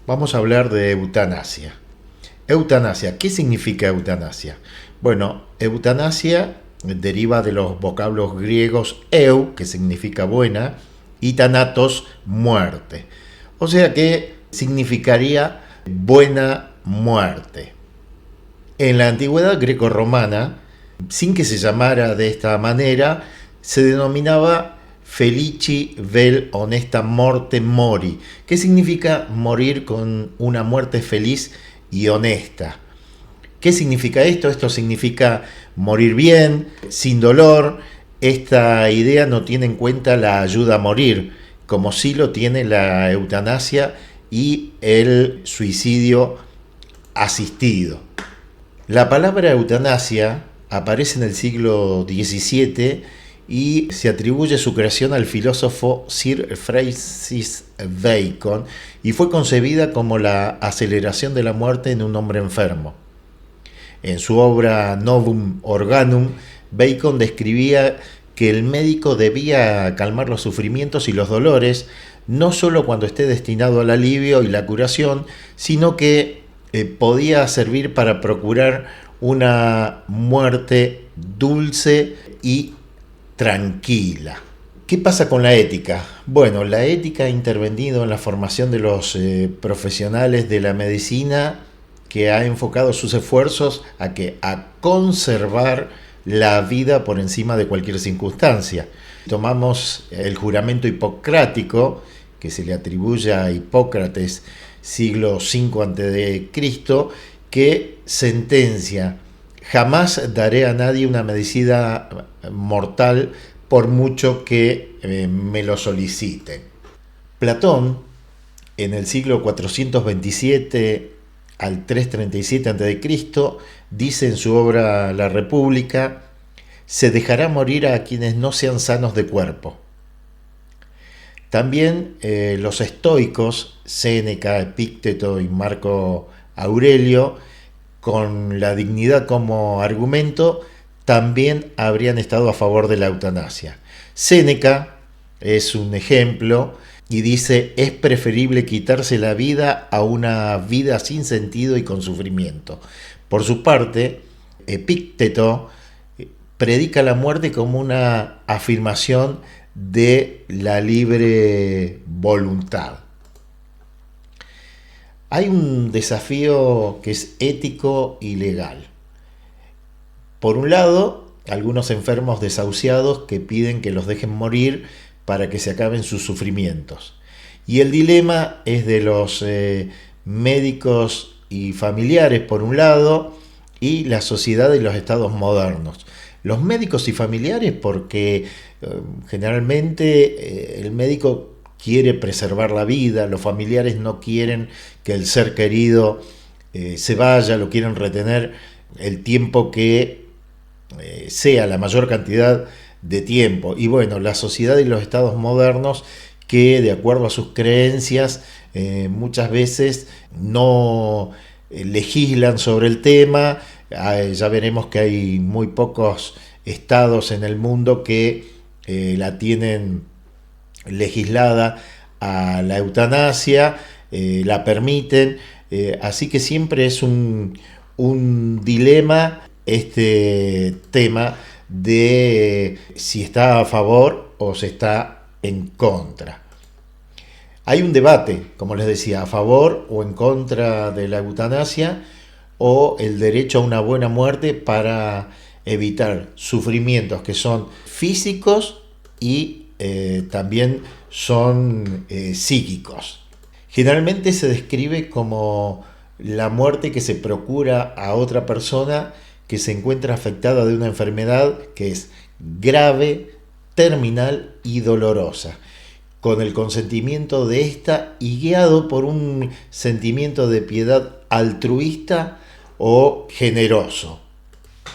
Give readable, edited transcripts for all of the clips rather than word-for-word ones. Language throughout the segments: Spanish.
Vamos a hablar de eutanasia. Eutanasia, ¿qué significa eutanasia? Bueno, eutanasia deriva de los vocablos griegos eu, que significa buena, y thanatos, muerte. O sea que significaría buena muerte. En la antigüedad grecorromana, sin que se llamara de esta manera, se denominaba felici vel honesta morte mori, que significa morir con una muerte feliz y honesta. ¿Qué significa esto? Esto significa morir bien, sin dolor. Esta idea no tiene en cuenta la ayuda a morir, como sí lo tiene la eutanasia y el suicidio asistido. La palabra eutanasia aparece en el siglo XVII y se atribuye su creación al filósofo Sir Francis Bacon y fue concebida como la aceleración de la muerte en un hombre enfermo. En su obra Novum Organum, Bacon describía que el médico debía calmar los sufrimientos y los dolores, no solo cuando esté destinado al alivio y la curación, sino que podía servir para procurar una muerte dulce y tranquila. ¿Qué pasa con la ética? Bueno, la ética ha intervenido en la formación de los profesionales de la medicina, que ha enfocado sus esfuerzos a conservar la vida por encima de cualquier circunstancia. Tomamos el juramento hipocrático, que se le atribuye a Hipócrates, siglo V a.C., que sentencia: jamás daré a nadie una medicina mortal por mucho que me lo soliciten. Platón, en el siglo 427 al 337 a.C., dice en su obra La República: se dejará morir a quienes no sean sanos de cuerpo. También los estoicos, Séneca, Epícteto y Marco Aurelio, con la dignidad como argumento, también habrían estado a favor de la eutanasia. Séneca es un ejemplo y dice: es preferible quitarse la vida a una vida sin sentido y con sufrimiento. Por su parte, Epícteto predica la muerte como una afirmación de la libre voluntad. Hay un desafío que es ético y legal. Por un lado, algunos enfermos desahuciados que piden que los dejen morir para que se acaben sus sufrimientos. Y el dilema es de los médicos y familiares, por un lado, y la sociedad y los estados modernos. Los médicos y familiares porque generalmente el médico quiere preservar la vida, los familiares no quieren que el ser querido se vaya, lo quieren retener el tiempo que sea, la mayor cantidad de tiempo. Y bueno, la sociedad y los estados modernos que, de acuerdo a sus creencias, muchas veces no legislan sobre el tema. Ya veremos que hay muy pocos estados en el mundo que la tienen legislada a la eutanasia, la permiten, así que siempre es un dilema este tema de si está a favor o se está en contra. Hay un debate, como les decía, a favor o en contra de la eutanasia o el derecho a una buena muerte para evitar sufrimientos que son físicos y también son psíquicos. Generalmente se describe como la muerte que se procura a otra persona que se encuentra afectada de una enfermedad que es grave, terminal y dolorosa, con el consentimiento de esta y guiado por un sentimiento de piedad altruista o generoso.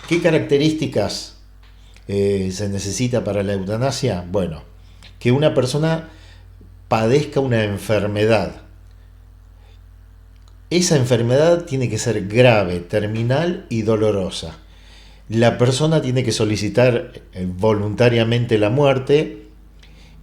¿Qué características se necesita para la eutanasia? Bueno, que una persona padezca una enfermedad. Esa enfermedad tiene que ser grave, terminal y dolorosa. La persona tiene que solicitar voluntariamente la muerte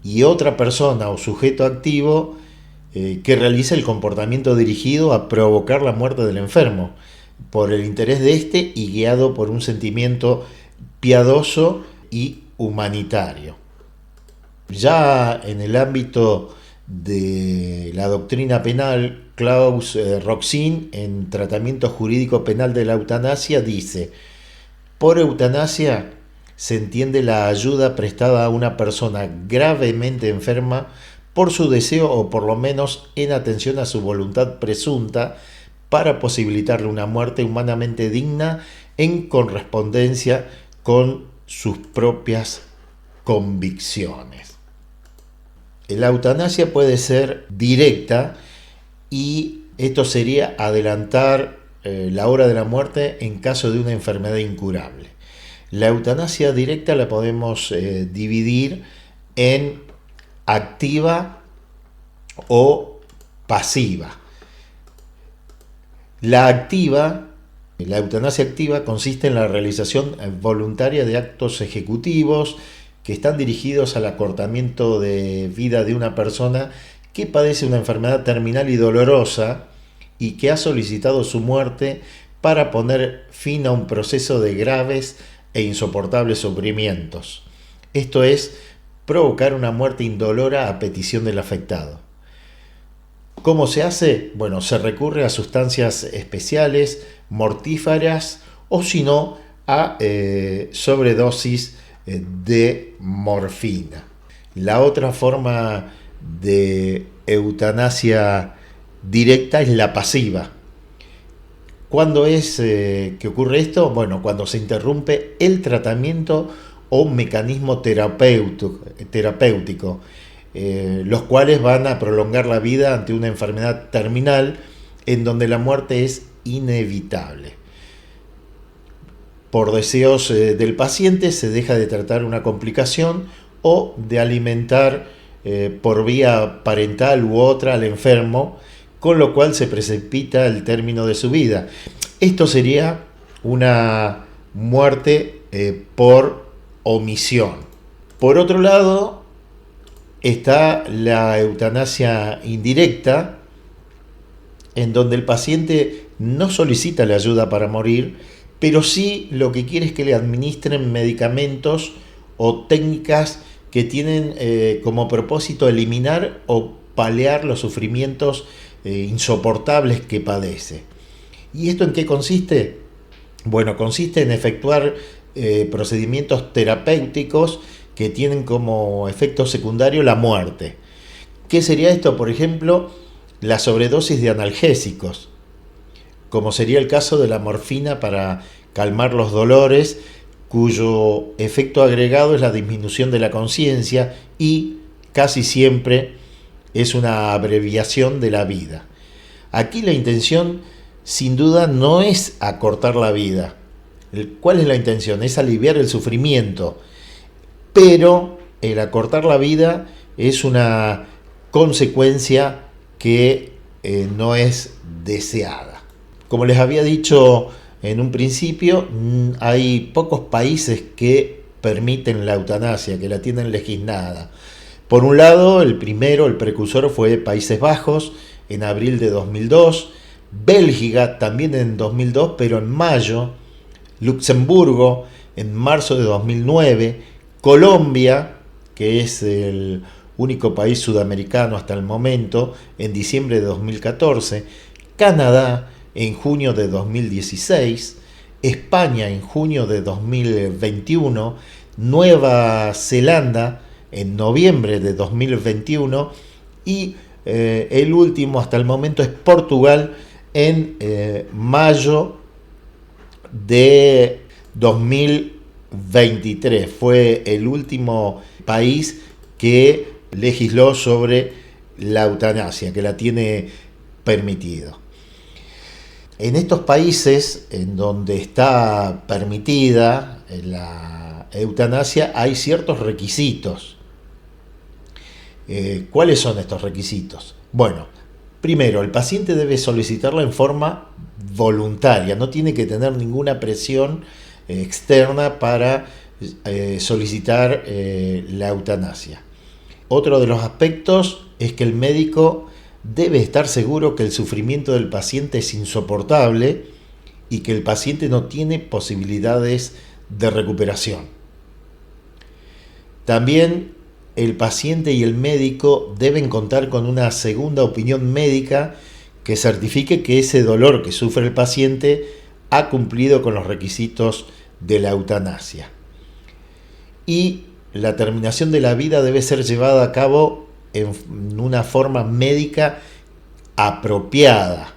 y otra persona o sujeto activo que realiza el comportamiento dirigido a provocar la muerte del enfermo, por el interés de éste y guiado por un sentimiento piadoso y humanitario. Ya en el ámbito de la doctrina penal, Klaus Roxin, en Tratamiento Jurídico Penal de la Eutanasia, dice: por eutanasia se entiende la ayuda prestada a una persona gravemente enferma por su deseo o por lo menos en atención a su voluntad presunta para posibilitarle una muerte humanamente digna en correspondencia con sus propias convicciones. La eutanasia puede ser directa y esto sería adelantar la hora de la muerte en caso de una enfermedad incurable. La eutanasia directa la podemos dividir en activa o pasiva. La eutanasia activa consiste en la realización voluntaria de actos ejecutivos que están dirigidos al acortamiento de vida de una persona que padece una enfermedad terminal y dolorosa y que ha solicitado su muerte para poner fin a un proceso de graves e insoportables sufrimientos. Esto es, provocar una muerte indolora a petición del afectado. ¿Cómo se hace? Bueno, se recurre a sustancias especiales, mortíferas o si no, a sobredosis de morfina. La otra forma de eutanasia directa es la pasiva. ¿Cuándo es que ocurre esto? Bueno, cuando se interrumpe el tratamiento o mecanismo terapéutico, los cuales van a prolongar la vida ante una enfermedad terminal en donde la muerte es inevitable. Por deseos del paciente se deja de tratar una complicación o de alimentar por vía parental u otra al enfermo, con lo cual se precipita el término de su vida. Esto sería una muerte por omisión. Por otro lado, está la eutanasia indirecta, en donde el paciente no solicita la ayuda para morir, pero sí lo que quiere es que le administren medicamentos o técnicas que tienen como propósito eliminar o paliar los sufrimientos insoportables que padece. ¿Y esto en qué consiste? Bueno, consiste en efectuar procedimientos terapéuticos que tienen como efecto secundario la muerte. ¿Qué sería esto? Por ejemplo, la sobredosis de analgésicos, como sería el caso de la morfina para calmar los dolores, cuyo efecto agregado es la disminución de la conciencia y casi siempre es una abreviación de la vida. Aquí la intención, sin duda, no es acortar la vida. ¿Cuál es la intención? Es aliviar el sufrimiento. Pero el acortar la vida es una consecuencia que no es deseada. Como les había dicho en un principio, hay pocos países que permiten la eutanasia, que la tienen legislada. Por un lado, el precursor fue Países Bajos en abril de 2002, Bélgica también en 2002, pero en mayo, Luxemburgo en marzo de 2009, Colombia, que es el único país sudamericano hasta el momento, en diciembre de 2014, Canadá en junio de 2016, España en junio de 2021, Nueva Zelanda en noviembre de 2021 y el último hasta el momento es Portugal en mayo de 2023. Fue el último país que legisló sobre la eutanasia, que la tiene permitido. En estos países en donde está permitida la eutanasia hay ciertos requisitos. ¿Cuáles son estos requisitos? Bueno, primero, el paciente debe solicitarla en forma voluntaria, no tiene que tener ninguna presión externa para solicitar la eutanasia. Otro de los aspectos es que el médico debe estar seguro que el sufrimiento del paciente es insoportable y que el paciente no tiene posibilidades de recuperación. También el paciente y el médico deben contar con una segunda opinión médica que certifique que ese dolor que sufre el paciente ha cumplido con los requisitos de la eutanasia. Y la terminación de la vida debe ser llevada a cabo en una forma médica apropiada.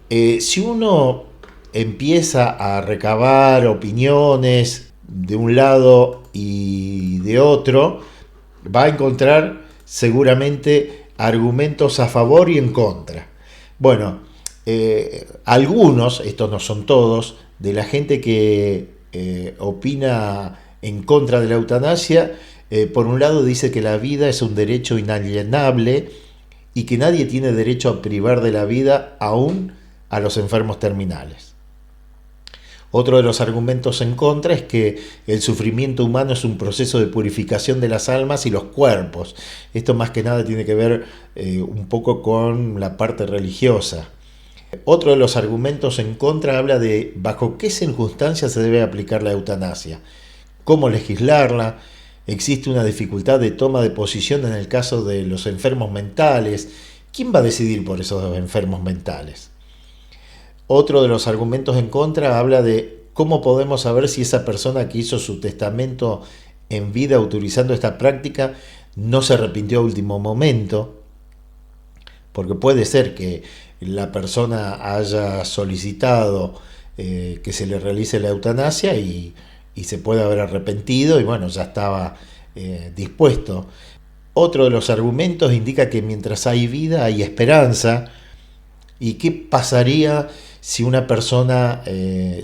Si uno empieza a recabar opiniones de un lado y de otro, va a encontrar seguramente argumentos a favor y en contra. Bueno, algunos, estos no son todos, de la gente que opina en contra de la eutanasia, por un lado dice que la vida es un derecho inalienable y que nadie tiene derecho a privar de la vida aún a los enfermos terminales. Otro de los argumentos en contra es que el sufrimiento humano es un proceso de purificación de las almas y los cuerpos. Esto más que nada tiene que ver un poco con la parte religiosa. Otro de los argumentos en contra habla de bajo qué circunstancias se debe aplicar la eutanasia, cómo legislarla. Existe una dificultad de toma de posición en el caso de los enfermos mentales. ¿Quién va a decidir por esos enfermos mentales? Otro de los argumentos en contra habla de cómo podemos saber si esa persona que hizo su testamento en vida utilizando esta práctica no se arrepintió a último momento, porque puede ser que la persona haya solicitado que se le realice la eutanasia y se puede haber arrepentido y bueno, ya estaba dispuesto. Otro de los argumentos indica que mientras hay vida hay esperanza. ¿Y qué pasaría si una persona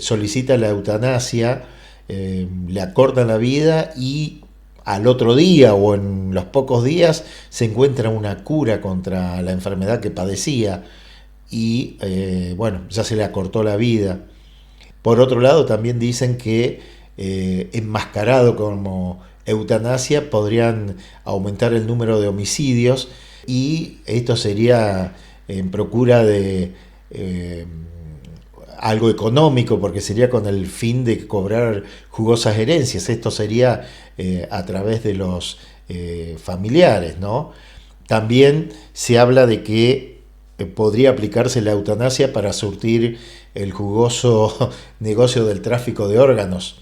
solicita la eutanasia, le acortan la vida y al otro día o en los pocos días se encuentra una cura contra la enfermedad que padecía y bueno, ya se le acortó la vida? Por otro lado, también dicen que enmascarado como eutanasia podrían aumentar el número de homicidios y esto sería en procura de algo económico, porque sería con el fin de cobrar jugosas herencias. Esto sería a través de los familiares, ¿no? También se habla de que podría aplicarse la eutanasia para surtir el jugoso negocio del tráfico de órganos,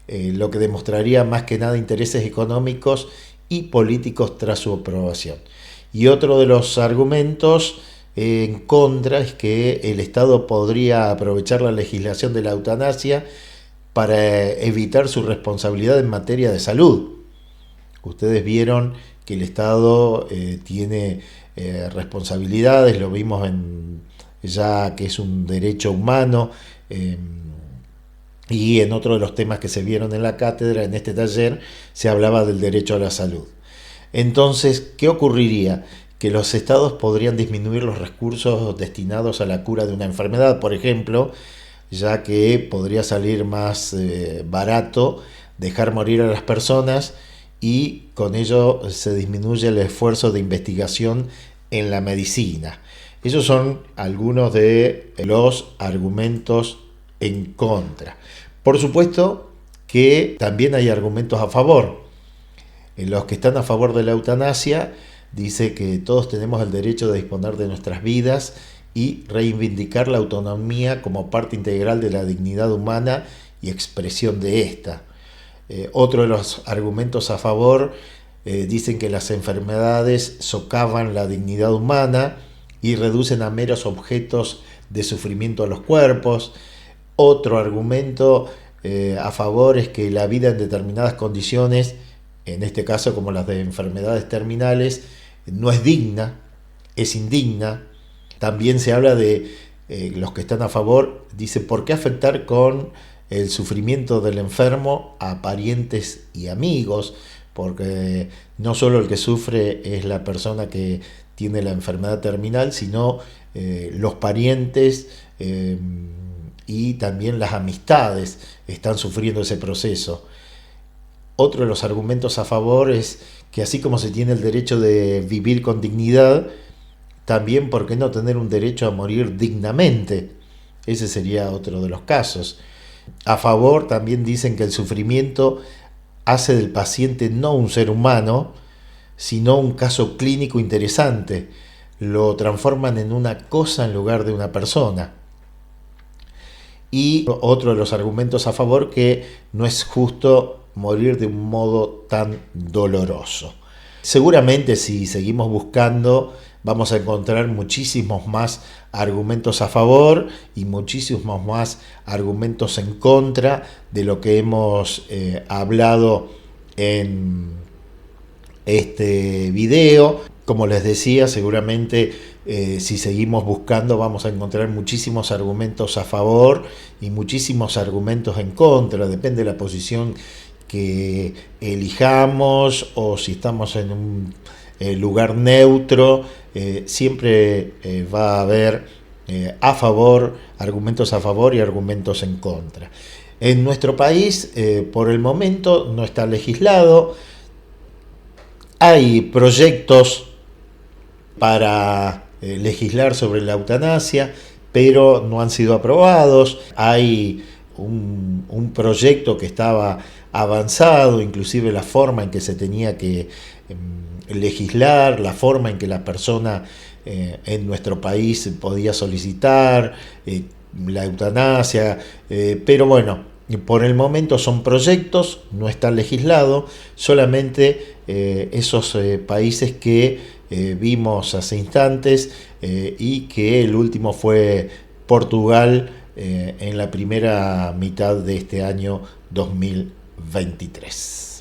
lo que demostraría más que nada intereses económicos y políticos tras su aprobación. Y otro de los argumentos en contra es que el Estado podría aprovechar la legislación de la eutanasia para evitar su responsabilidad en materia de salud. Ustedes vieron que el Estado tiene responsabilidades, lo vimos ya que es un derecho humano, y en otro de los temas que se vieron en la cátedra, en este taller, se hablaba del derecho a la salud. Entonces, ¿qué ocurriría? Que los estados podrían disminuir los recursos destinados a la cura de una enfermedad, por ejemplo, ya que podría salir más barato dejar morir a las personas y con ello se disminuye el esfuerzo de investigación en la medicina. Esos son algunos de los argumentos en contra. Por supuesto que también hay argumentos a favor. Los que están a favor de la eutanasia dice que todos tenemos el derecho de disponer de nuestras vidas y reivindicar la autonomía como parte integral de la dignidad humana y expresión de esta. Otro de los argumentos a favor dicen que las enfermedades socavan la dignidad humana y reducen a meros objetos de sufrimiento a los cuerpos. Otro argumento a favor es que la vida en determinadas condiciones, en este caso como las de enfermedades terminales, no es digna, es indigna. También se habla de los que están a favor, dice, ¿por qué afectar con el sufrimiento del enfermo a parientes y amigos? Porque no solo el que sufre es la persona que tiene la enfermedad terminal, sino los parientes y también las amistades están sufriendo ese proceso. Otro de los argumentos a favor es que así como se tiene el derecho de vivir con dignidad, también, ¿por qué no tener un derecho a morir dignamente? Ese sería otro de los casos. A favor también dicen que el sufrimiento hace del paciente no un ser humano, sino un caso clínico interesante. Lo transforman en una cosa en lugar de una persona. Y otro de los argumentos a favor, que no es justo morir de un modo tan doloroso. Seguramente si seguimos buscando vamos a encontrar muchísimos más argumentos a favor y muchísimos más argumentos en contra de lo que hemos hablado en este video. Como les decía, seguramente si seguimos buscando vamos a encontrar muchísimos argumentos a favor y muchísimos argumentos en contra. Depende de la posición que elijamos o si estamos en un lugar neutro, siempre va a haber a favor, argumentos a favor y argumentos en contra. En nuestro país, por el momento, no está legislado. Hay proyectos para legislar sobre la eutanasia, pero no han sido aprobados. Hay un proyecto que estaba avanzado, inclusive la forma en que se tenía que legislar, la forma en que la persona en nuestro país podía solicitar la eutanasia, pero bueno, por el momento son proyectos, no está legislado, solamente esos países que vimos hace instantes y que el último fue Portugal en la primera mitad de este año 2023.